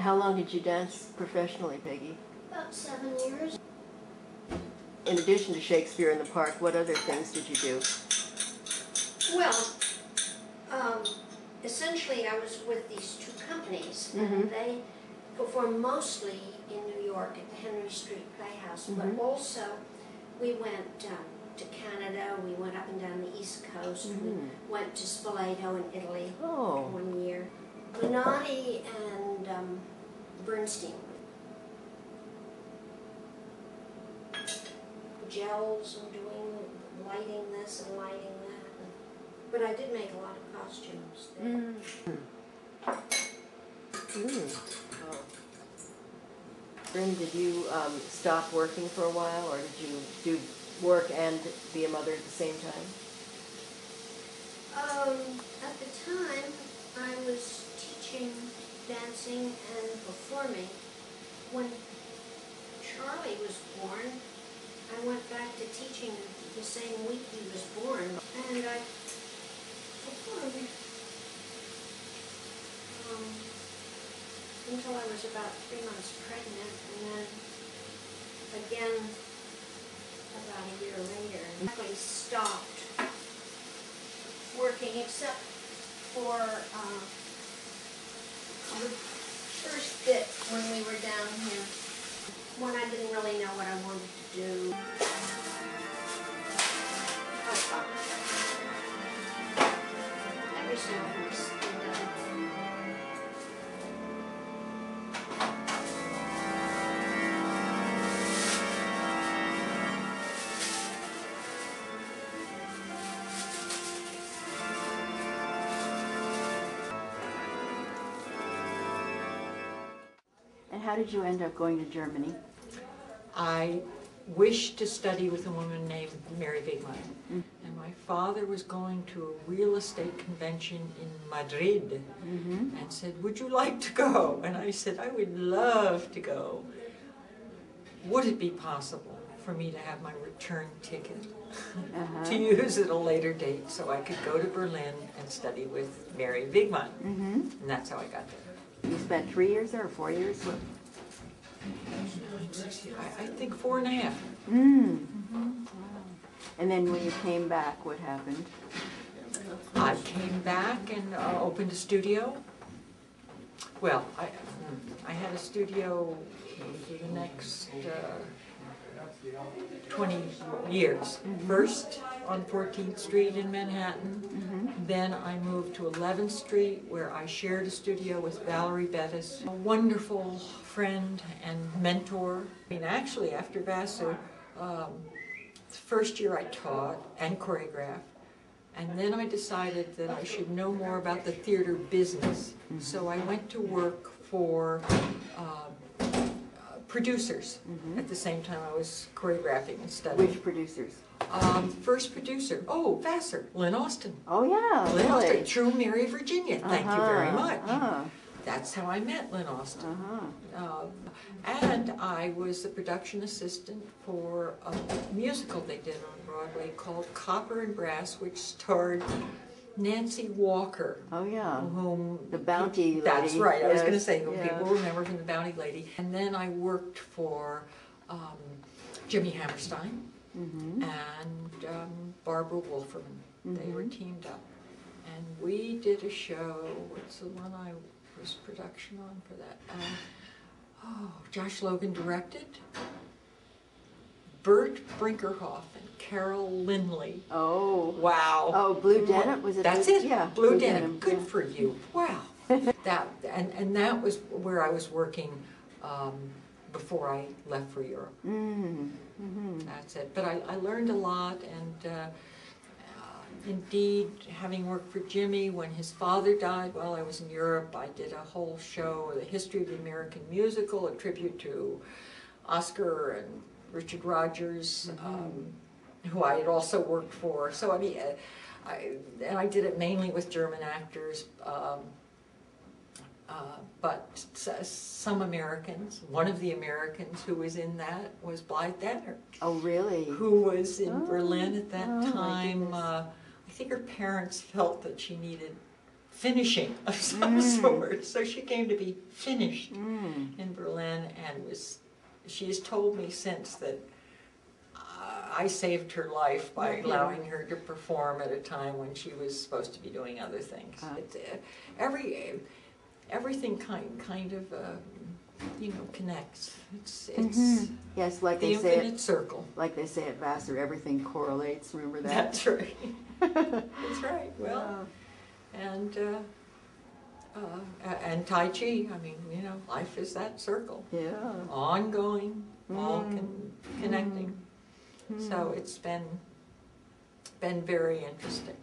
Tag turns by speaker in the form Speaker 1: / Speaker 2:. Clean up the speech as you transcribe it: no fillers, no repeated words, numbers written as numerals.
Speaker 1: How long did you dance professionally, Peggy?
Speaker 2: About 7 years.
Speaker 1: In addition to Shakespeare in the Park, what other things did you do?
Speaker 2: Well, essentially I was with these two companies, and they performed mostly in New York at the Henry Street Playhouse, but also we went to Canada, we went up and down the East Coast, we went to Spoleto in Italy 1 year. Minotti and Bernstein. Gels and doing, lighting this and lighting that. But I did make a lot of costumes there.
Speaker 1: Oh. Bryn, did you stop working for a while, or did you do work and be a mother at the same time?
Speaker 2: At the time, I was teaching dancing and performing. When Charlie was born, I went back to teaching the same week he was born, and I performed until I was about 3 months pregnant, and then again about a year later. I stopped working except for the first bit when we were down here, when I didn't really know what I wanted to do. Every so often.
Speaker 1: And how did you end up going to Germany?
Speaker 3: I wished to study with a woman named Mary Wigman. And my father was going to a real estate convention in Madrid and said, "Would you like to go?" And I said, "I would love to go. Would it be possible for me to have my return ticket to use at a later date so I could go to Berlin and study with Mary Wigman?" And that's how I got there.
Speaker 1: You spent 3 years there, or 4 years?
Speaker 3: I think 4.5.
Speaker 1: And then when you came back, what happened?
Speaker 3: I came back and opened a studio. Well, I had a studio for the next 20 years. First on 14th Street in Manhattan. Then I moved to 11th Street, where I shared a studio with Valerie Bettis, a wonderful friend and mentor. I mean, actually, after Vassar, the first year I taught and choreographed, and then I decided that I should know more about the theater business. So I went to work for producers at the same time I was choreographing and studying.
Speaker 1: Which producers?
Speaker 3: First producer, Vassar, Lynn Austin.
Speaker 1: Oh yeah,
Speaker 3: Lynn
Speaker 1: really?
Speaker 3: Austin, True Mary, Virginia. Thank you very much. That's how I met Lynn Austin. And I was the production assistant for a musical they did on Broadway called Copper and Brass, which starred Nancy Walker.
Speaker 1: Oh yeah,
Speaker 3: whom
Speaker 1: the Bounty Lady.
Speaker 3: That's right.
Speaker 1: Yes.
Speaker 3: I was going to say whom people remember from the Bounty Lady. And then I worked for Jimmy Hammerstein and Barbara Wolferman. They were teamed up, and we did a show. What's the one I was production on for that? Josh Logan directed. Bert Brinkerhoff and Carol Lindley.
Speaker 1: Oh.
Speaker 3: Wow.
Speaker 1: Oh, Blue Denim? Was it?
Speaker 3: That's
Speaker 1: Blue?
Speaker 3: it.
Speaker 1: Yeah.
Speaker 3: Blue Denim. Good for you. Wow. And that was where I was working before I left for Europe. That's it. But I learned a lot, and indeed, having worked for Jimmy when his father died while I was in Europe, I did a whole show, The History of the American Musical, a tribute to Oscar and Richard Rodgers, who I had also worked for. So I mean, I did it mainly with German actors, but some Americans. One of the Americans who was in that was Blythe Danner.
Speaker 1: Oh, really?
Speaker 3: Who was in Berlin at that time. I think her parents felt that she needed finishing of some sort. So she came to be finished in Berlin, and she has told me since that I saved her life by allowing her to perform at a time when she was supposed to be doing other things. Everything kind of connects. It's
Speaker 1: yes, like
Speaker 3: the
Speaker 1: they say
Speaker 3: infinite circle.
Speaker 1: Like they say at Vassar, everything correlates. Remember that?
Speaker 3: That's right. That's right. Well, and Tai Chi. I mean, life is that circle.
Speaker 1: Yeah.
Speaker 3: Ongoing, all connecting. So it's been very interesting.